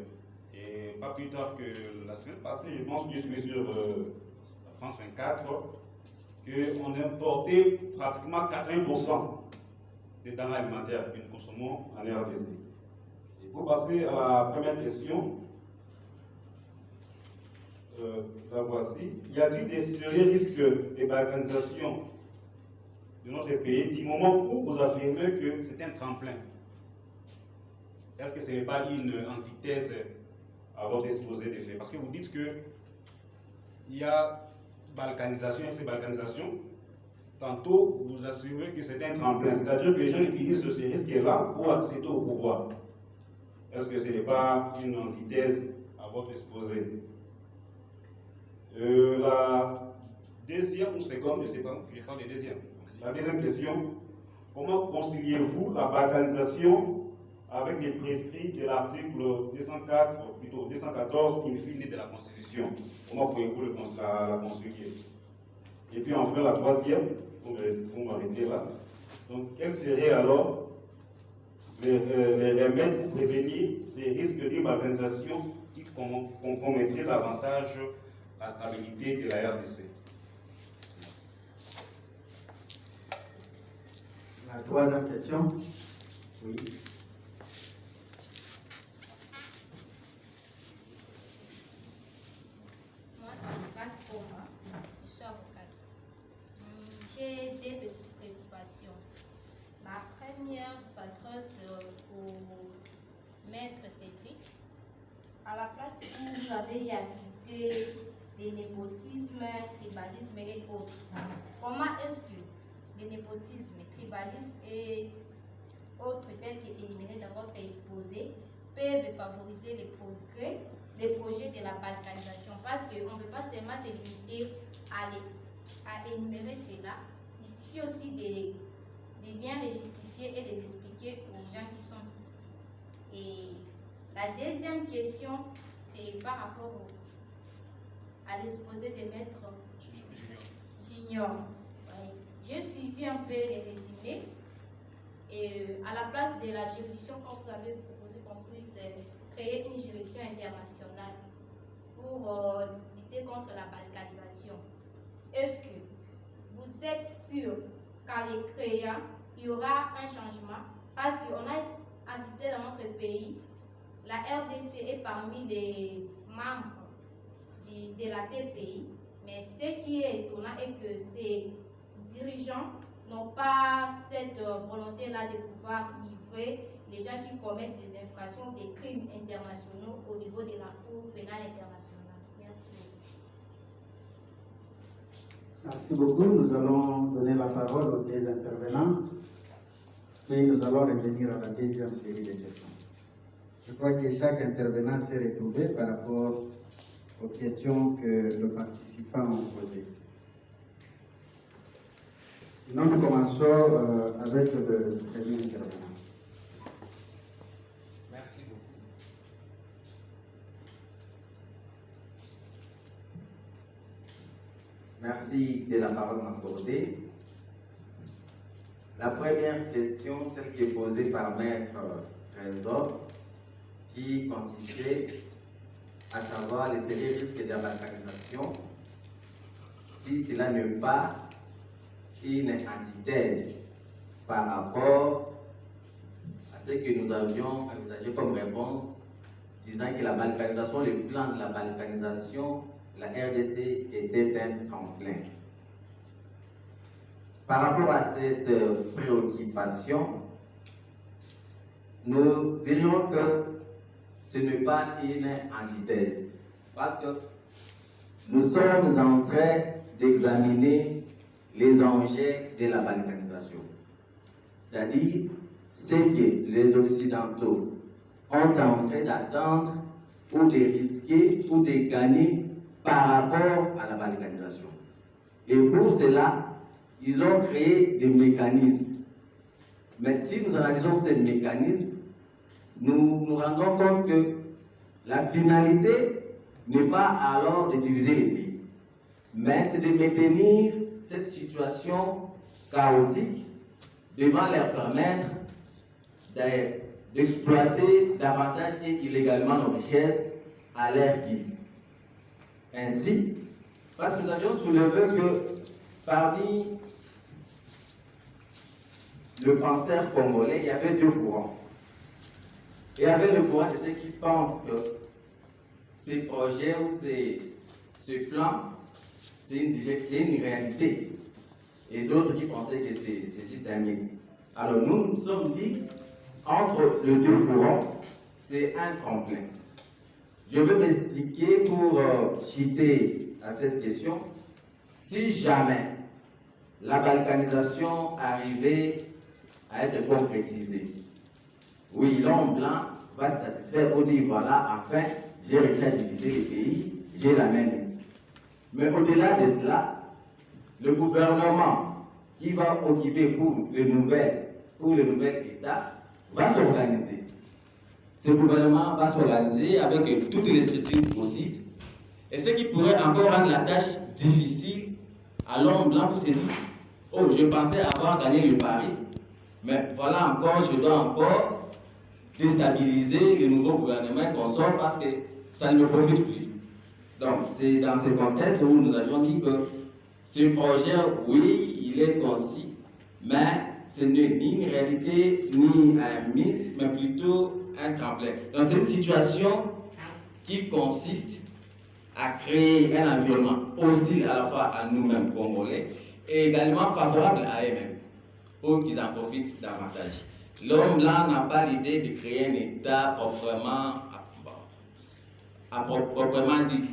Et pas plus tard que la semaine passée, je pense que je suis sur la France 24, qu'on a importé pratiquement 80% des denrées alimentaires que nous consommons en RDC. Et pour passer à la première question, la voici. Y a-t-il des sérieux risques de balkanisation de notre pays du moment où vous affirmez que c'est un tremplin? Est-ce que ce n'est pas une antithèse à votre exposé des faits? Parce que vous dites qu'il y a balkanisation, et ces balkanisations, tantôt vous assurez que c'est un tremplin, c'est-à-dire que les gens utilisent ce risque-là pour accéder au pouvoir. Est-ce que ce n'est pas une antithèse à votre exposé? La deuxième ou seconde, je ne sais pas, je parle de deuxième. La deuxième question, comment conciliez-vous la balkanisation avec les prescrits de l'article 204, plutôt 214, in fine de la Constitution? Comment pouvez-vous la concilier? Et puis enfin la troisième, vous m'arrêtez là. Donc quels seraient alors les remèdes pour prévenir ces risques de balkanisation qui compromettraient davantage la stabilité de la RDC? Merci. La troisième question. Oui. Moi, c'est Grace Poma. Je suis avocate. J'ai des petites préoccupations. La première s'adresse au maître Cédric. à la place où vous avez y cité les népotismes, tribalisme et autres, comment est-ce que les népotismes, tribalisme et autres tels qu'énumérés dans votre exposé peuvent favoriser les progrès, les projets de la balkanisation? Parce qu'on ne peut pas seulement se limiter à énumérer cela, il suffit aussi de bien les justifier et les expliquer aux gens qui sont ici. Et la deuxième question, c'est par rapport à l'exposé de Maître Junior. Ouais. J'ai suivi un peu les résumés. Et à la place de la juridiction, quand vous avez proposé qu'on puisse créer une juridiction internationale pour lutter contre la balkanisation, est-ce que vous êtes sûr qu'en les créant, il y aura un changement? Parce qu'on a assisté dans notre pays, la RDC est parmi les membres de la CPI, mais ce qui est étonnant est que ces dirigeants n'ont pas cette volonté-là de pouvoir livrer les gens qui commettent des infractions, des crimes internationaux au niveau de la Cour pénale internationale. Merci. Merci beaucoup. Nous allons donner la parole aux deux intervenants. Puis nous allons revenir à la deuxième série de questions. Je crois que chaque intervenant s'est retrouvé par rapport aux questions que nos participants ont posées. Sinon, nous commençons avec le premier intervenant. Merci beaucoup. Merci de la parole m'accorder. La première question, telle qu'est posée par Maître Trésor, qui consistait à savoir les sérieux risques de la balkanisation, si cela n'est pas une antithèse par rapport à ce que nous avions envisagé comme réponse, disant que la balkanisation, le plan de la balkanisation, la RDC était un tremplin. Par rapport à cette préoccupation, nous dirions que ce n'est pas une antithèse, parce que nous sommes en train d'examiner les enjeux de la balkanisation, c'est-à-dire ce que les Occidentaux ont en train d'attendre ou de risquer ou de gagner par rapport à la balkanisation. Et pour cela, ils ont créé des mécanismes. Mais si nous analysons ces mécanismes, nous nous rendons compte que la finalité n'est pas alors de diviser les pays, mais c'est de maintenir cette situation chaotique devant leur permettre d'exploiter davantage et illégalement nos richesses à leur guise. Ainsi, parce que nous avions soulevé que parmi le penseur congolais, il y avait deux courants. Il y avait le courant de ceux qui pensent que ces projets ou ce plan, c'est une réalité. Et d'autres qui pensaient que c'est juste un mythe. Alors nous sommes dit, entre les deux courants, c'est un tremplin. Je vais m'expliquer pour citer à cette question. Si jamais la balkanisation arrivait à être concrétisée, oui, l'homme blanc va se satisfaire pour dire voilà, enfin, j'ai réussi à diviser les pays, j'ai la même liste. Mais au-delà de cela, le gouvernement qui va occuper pour le nouvel État va s'organiser. Ce gouvernement va s'organiser avec toutes les structures possibles, et ce qui pourrait encore rendre la tâche difficile à l'homme blanc pour se dire oh, je pensais avoir gagné le pari, mais voilà encore, je dois encore déstabiliser le nouveau gouvernement qu'on sort parce que ça ne me profite plus. Donc, c'est dans ce contexte où nous avions dit que ce projet, oui, il est concis, mais ce n'est ni une réalité, ni un mythe, mais plutôt un tremplin. Donc, c'est une situation qui consiste à créer un environnement hostile à la fois à nous-mêmes, Congolais, et également favorable à eux-mêmes, pour qu'ils en profitent davantage. L'homme blanc n'a pas l'idée de créer un État proprement à proprement dit,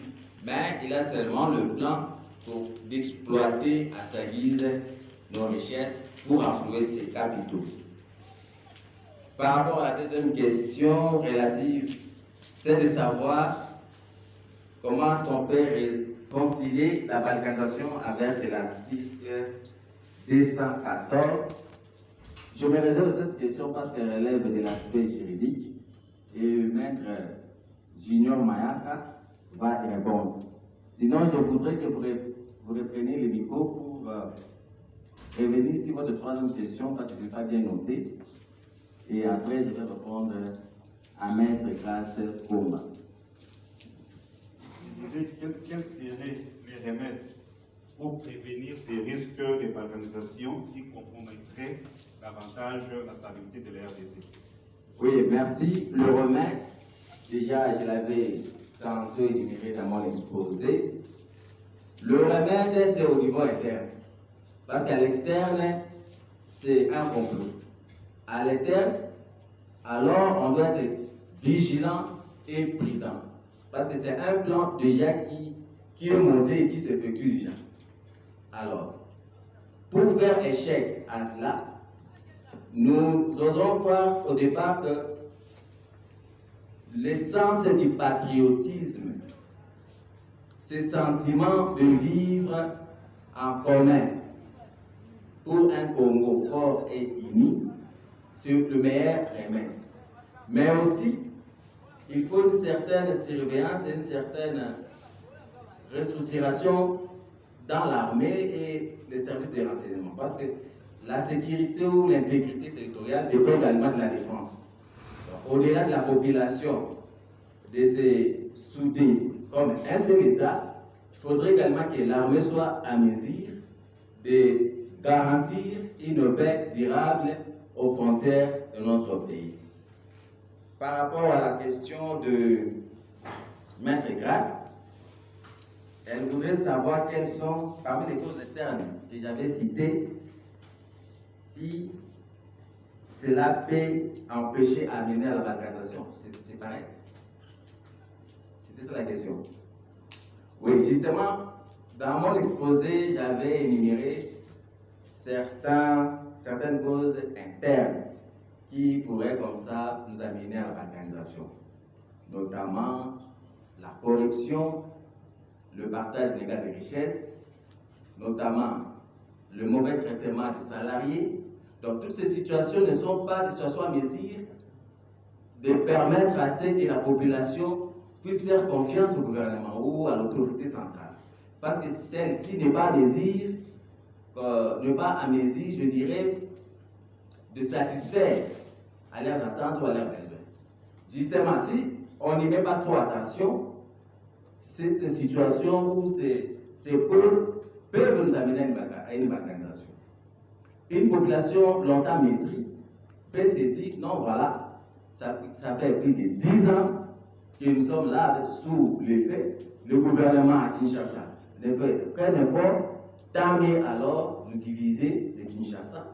mais il a seulement le plan d'exploiter à sa guise nos richesses pour enflouer ses capitaux. Par rapport à la deuxième question relative, c'est de savoir comment est-ce qu'on peut concilier la balkanisation avec l'article 214. Je me réserve cette question parce qu'elle relève de l'aspect juridique et maître Junior Mayaka va y répondre. Sinon, je voudrais que vous repreniez le micro pour revenir sur votre troisième question parce que je n'ai pas bien noté. Et après, je vais répondre à maître Grace Komba. Je disais, quels seraient les remèdes pour prévenir ces risques de balkanisation qui compromettraient davantage la stabilité de la RDC? Oui, merci. Le remède, déjà, je l'avais tantôt énuméré dans mon exposé. Le remède, c'est au niveau interne. Parce qu'à l'externe, c'est un complot. À l'interne, alors on doit être vigilant et prudent. Parce que c'est un plan déjà qui est monté et qui s'effectue déjà. Alors, pour faire échec à cela, nous osons croire au départ que l'essence du patriotisme, ce sentiment de vivre en commun pour un Congo fort et uni, c'est le meilleur remède. Mais aussi, il faut une certaine surveillance et une certaine restructuration dans l'armée et les services de renseignement. Parce que la sécurité ou l'intégrité territoriale dépend également de la défense. Au-delà de la population, de se souder comme un seul État, il faudrait également que l'armée soit à mesure de garantir une paix durable aux frontières de notre pays. Par rapport à la question de Maître Grace, elle voudrait savoir quelles sont, parmi les causes externes que j'avais citées, si cela peut empêcher à mener à la balkanisation. C'est pareil. C'était ça la question. Oui, justement, dans mon exposé, j'avais énuméré certaines causes internes qui pourraient comme ça nous amener à la balkanisation. Notamment la corruption, le partage légal des richesses, notamment le mauvais traitement des salariés. Donc toutes ces situations ne sont pas des situations à mesure de permettre à ce que la population puisse faire confiance au gouvernement ou à l'autorité centrale. Parce que celle-ci n'est pas à mesure, je dirais, de satisfaire à leurs attentes ou à leurs besoins. Justement, si on n'y met pas trop attention, cette situation ou ces causes peuvent nous amener à une balkanisation. Une population longtemps maîtrise peut se dire, non, voilà, ça fait plus de 10 ans que nous sommes là sous l'effet, le gouvernement à Kinshasa ne fait aucun effort, tant mieux alors nous diviser de Kinshasa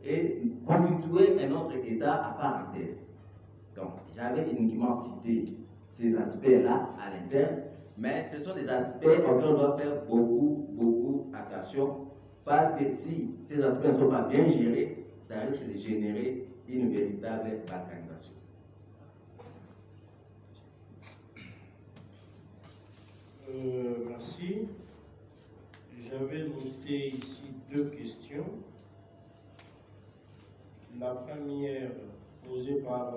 et constituer un autre État à part entière. Donc, j'avais uniquement cité ces aspects-là à l'interne, mais ce sont des aspects auxquels on doit faire beaucoup attention, parce que si ces aspects ne sont pas bien gérés, ça risque de générer une véritable balkanisation. Merci. J'avais noté ici 2 questions. La première posée par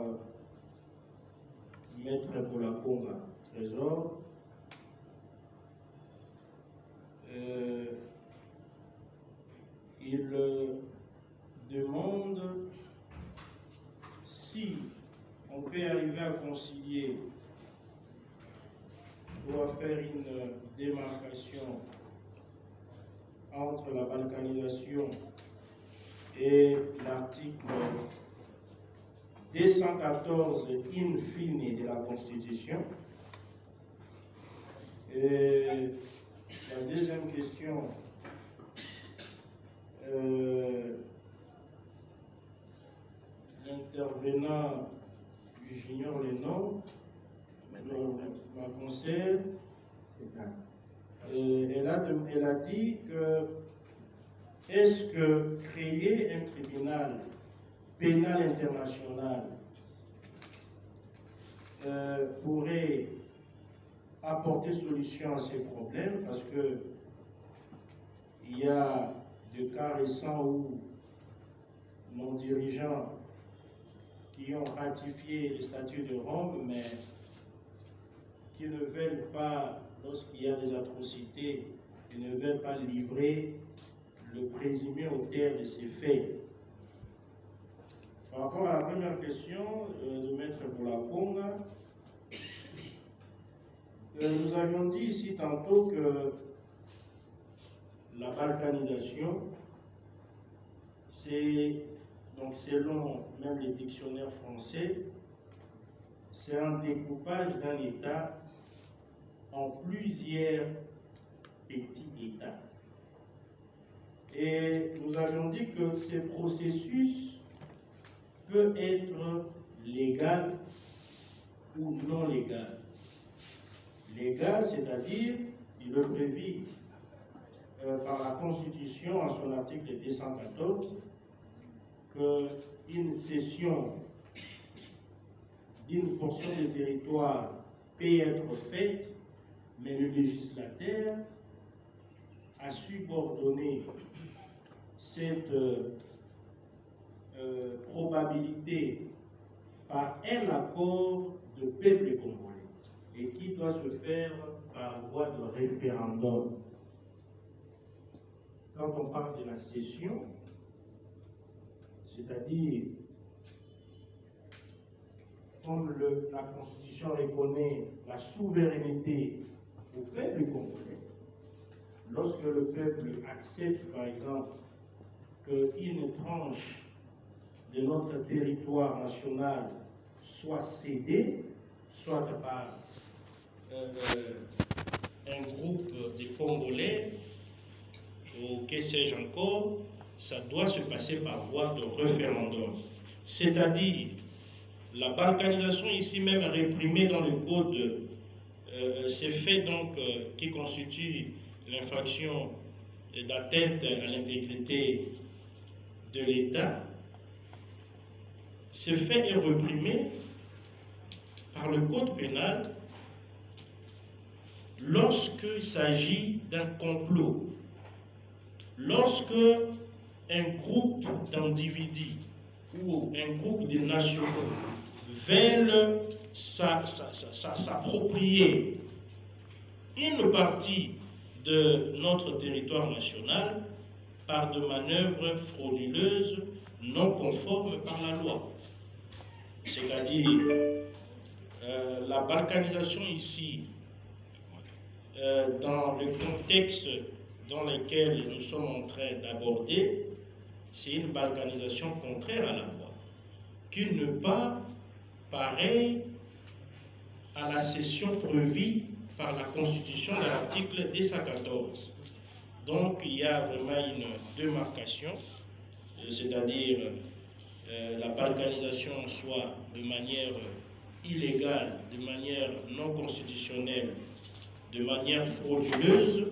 Maître Polakonga, Trésor. Il demande si on peut arriver à concilier ou à faire une démarcation entre la balkanisation et l'article 214 in fine de la Constitution. Et la deuxième question, l'intervenant j'ignore le nom, ma conseillère, elle a dit que est-ce que créer un tribunal pénal international pourrait apporter solution à ces problèmes, parce que il y a des cas récents où nos dirigeants qui ont ratifié le statut de Rome, mais qui ne veulent pas, lorsqu'il y a des atrocités, ils ne veulent pas livrer le présumé auteur de ces faits. Par rapport à la première question de Maître Boulaponga, nous avions dit ici tantôt que la balkanisation, c'est, donc selon même les dictionnaires français, c'est un découpage d'un État en plusieurs petits États. Et nous avions dit que ce processus peut être légal ou non légal. Légal, c'est-à-dire, il est prévu par la Constitution, en son article 214, qu'une cession d'une portion de territoire peut être faite, mais le législateur a subordonné cette probabilité par un accord de peuple congolais et qui doit se faire par voie de référendum. Quand on parle de la cession, c'est-à-dire, comme la Constitution reconnaît la souveraineté au peuple congolais, lorsque le peuple accepte, par exemple, qu'une tranche de notre territoire national soit cédée, soit par un groupe de Congolais, ou que sais-je encore, ça doit se passer par voie de référendum. C'est-à-dire, la balkanisation ici même réprimée dans le code, ces faits donc qui constituent l'infraction d'atteinte à l'intégrité de l'État, ce fait est réprimé par le code pénal lorsqu'il s'agit d'un complot, lorsque un groupe d'individus ou un groupe de nationaux veulent s'approprier une partie de notre territoire national par de manœuvres frauduleuses non conformes par la loi. C'est-à-dire, la balkanisation ici, dans le contexte dans lequel nous sommes en train d'aborder, c'est une balkanisation contraire à la loi, qui n'est pas pareille à la cession prévue par la Constitution de l'article 214. Donc il y a vraiment une démarcation, c'est-à-dire la balkanisation soit de manière illégale, de manière non constitutionnelle, de manière frauduleuse,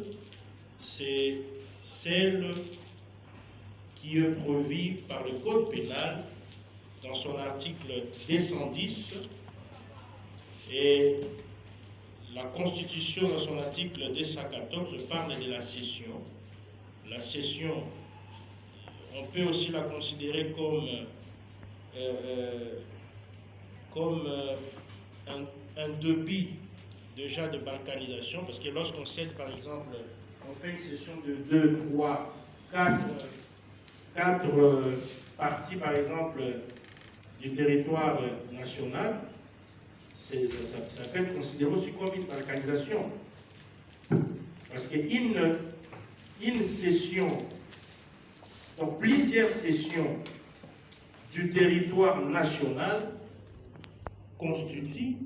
c'est celle qui est prévue par le Code pénal dans son article 210 et la Constitution dans son article 214 parle de la cession. La cession, on peut aussi la considérer comme un début déjà de balkanisation, parce que lorsqu'on cède par exemple, on fait une cession de 2, 3, 4 parties par exemple du territoire national, ça peut être considéré aussi comme une balkanisation. Parce qu'une cession, donc plusieurs cessions du territoire national constituent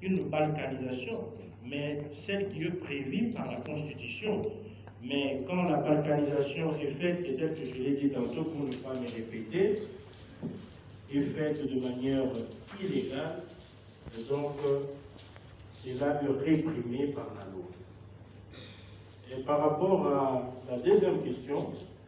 une balkanisation, mais celle qui est prévue par la Constitution. Mais quand la balkanisation est faite, et tel que je l'ai dit tantôt pour ne pas me répéter, est faite de manière illégale, donc cela est réprimé par la loi. Et par rapport à la deuxième question,